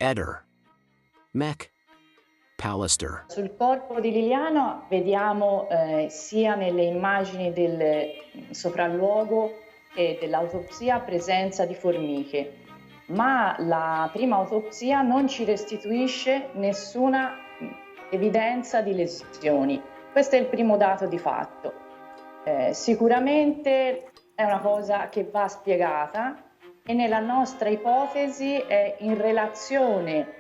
Eder, Mech, Pallister. Sul corpo di Liliana vediamo sia nelle immagini del sopralluogo che dell'autopsia presenza di formiche, ma la prima autopsia non ci restituisce nessuna evidenza di lesioni. Questo è il primo dato di fatto. Sicuramente è una cosa che va spiegata e nella nostra ipotesi è in relazione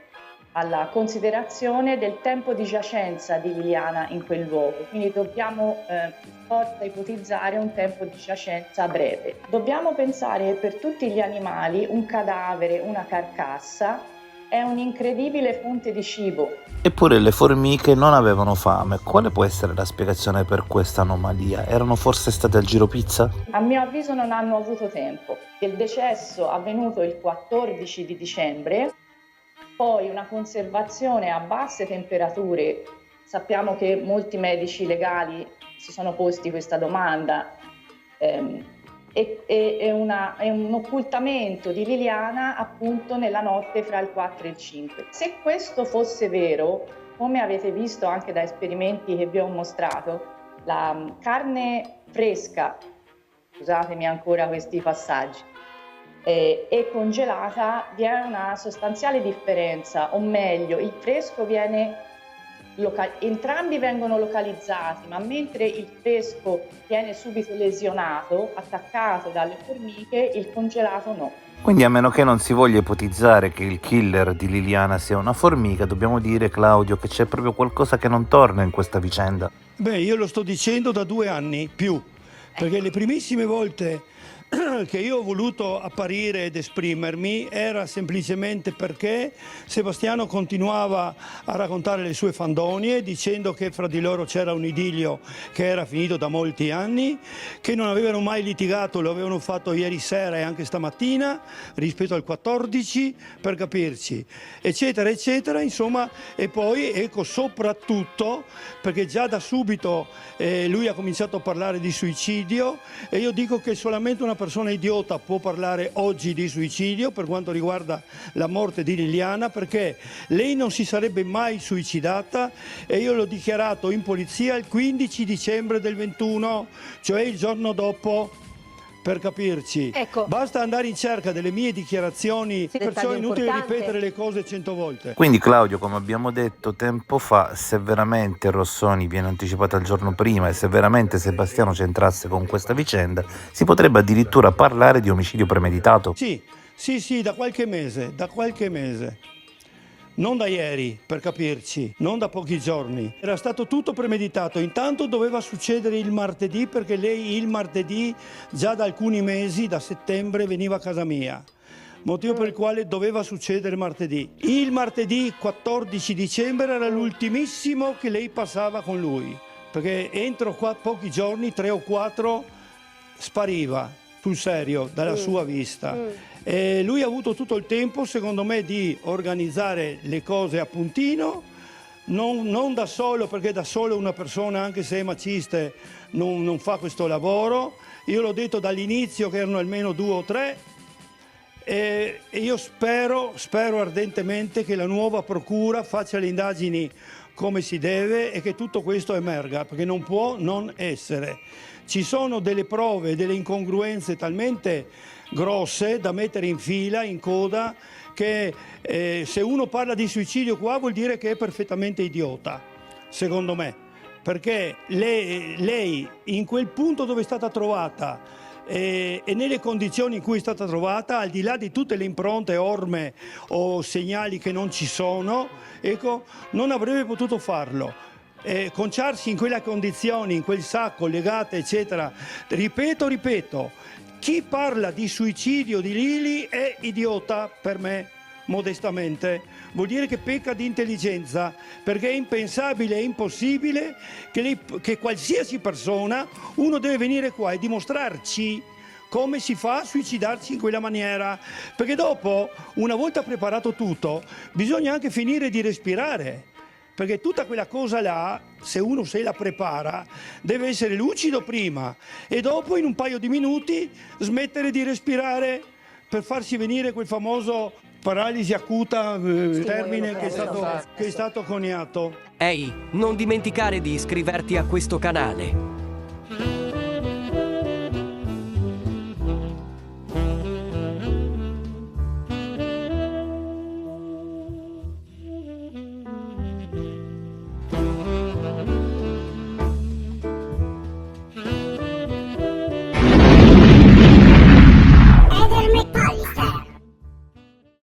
alla considerazione del tempo di giacenza di Liliana in quel luogo, quindi dobbiamo per forza ipotizzare un tempo di giacenza breve. Dobbiamo pensare che per tutti gli animali un cadavere, una carcassa, è un'incredibile fonte di cibo. Eppure le formiche non avevano fame. Quale può essere la spiegazione per questa anomalia? Erano forse state al giro pizza? A mio avviso non hanno avuto tempo. Il decesso avvenuto il 14 di dicembre, poi una conservazione a basse temperature. Sappiamo che molti medici legali si sono posti questa domanda. È un occultamento di Liliana appunto nella notte fra il 4 e il 5. Se questo fosse vero, come avete visto anche da esperimenti che vi ho mostrato, la carne fresca, scusatemi ancora questi passaggi, e congelata, vi è una sostanziale differenza, o meglio, il fresco viene entrambi vengono localizzati, ma mentre il fresco viene subito lesionato, attaccato dalle formiche, il congelato no. Quindi, a meno che non si voglia ipotizzare che il killer di Liliana sia una formica, dobbiamo dire, Claudio, che c'è proprio qualcosa che non torna in questa vicenda. Beh, io lo sto dicendo da 2 anni più, perché le primissime volte che io ho voluto apparire ed esprimermi era semplicemente perché Sebastiano continuava a raccontare le sue fandonie dicendo che fra di loro c'era un idillio che era finito da molti anni, che non avevano mai litigato, lo avevano fatto ieri sera e anche stamattina rispetto al 14, per capirci, eccetera eccetera, insomma. E poi ecco, soprattutto perché già da subito lui ha cominciato a parlare di suicidio, e io dico che solamente una persona idiota può parlare oggi di suicidio per quanto riguarda la morte di Liliana, perché lei non si sarebbe mai suicidata, e io l'ho dichiarato in polizia il 15 dicembre del 21, cioè il giorno dopo, per capirci. Ecco. Basta andare in cerca delle mie dichiarazioni, Sì, perciò è inutile importante. ripetere le cose 100 volte. Quindi, Claudio, come abbiamo detto tempo fa, se veramente Rossoni viene anticipata il giorno prima e se veramente Sebastiano c'entrasse con questa vicenda, si potrebbe addirittura parlare di omicidio premeditato. Sì, da qualche mese. Non da ieri, per capirci, non da pochi giorni. Era stato tutto premeditato. Intanto doveva succedere il martedì, perché lei il martedì, già da alcuni mesi, da settembre, veniva a casa mia. Motivo per il quale doveva succedere martedì. Il martedì 14 dicembre era l'ultimissimo che lei passava con lui, perché entro pochi giorni, 3 o 4, spariva sul serio dalla sua vista. E lui ha avuto tutto il tempo, secondo me, di organizzare le cose a puntino, non da solo, perché da solo una persona, anche se è maciste, non fa questo lavoro. Io l'ho detto dall'inizio che erano almeno 2 o 3, e io spero ardentemente che la nuova procura faccia le indagini come si deve e che tutto questo emerga, perché non può non essere. Ci sono delle prove, delle incongruenze talmente grosse da mettere in fila, in coda, che se uno parla di suicidio qua vuol dire che è perfettamente idiota, secondo me, perché lei in quel punto dove è stata trovata e nelle condizioni in cui è stata trovata, al di là di tutte le impronte, orme o segnali che non ci sono, ecco, non avrebbe potuto farlo. Conciarsi in quelle condizioni, in quel sacco, legate, eccetera. Ripeto, chi parla di suicidio di Lili è idiota per me, modestamente. Vuol dire che pecca di intelligenza, perché è impensabile, è impossibile che qualsiasi persona, uno deve venire qua e dimostrarci come si fa a suicidarsi in quella maniera, perché dopo, una volta preparato tutto, bisogna anche finire di respirare. Perché tutta quella cosa là, se uno se la prepara, deve essere lucido prima e dopo, in un paio di minuti, smettere di respirare per farsi venire quel famoso paralisi acuta, termine che è stato coniato. Ehi, non dimenticare di iscriverti a questo canale.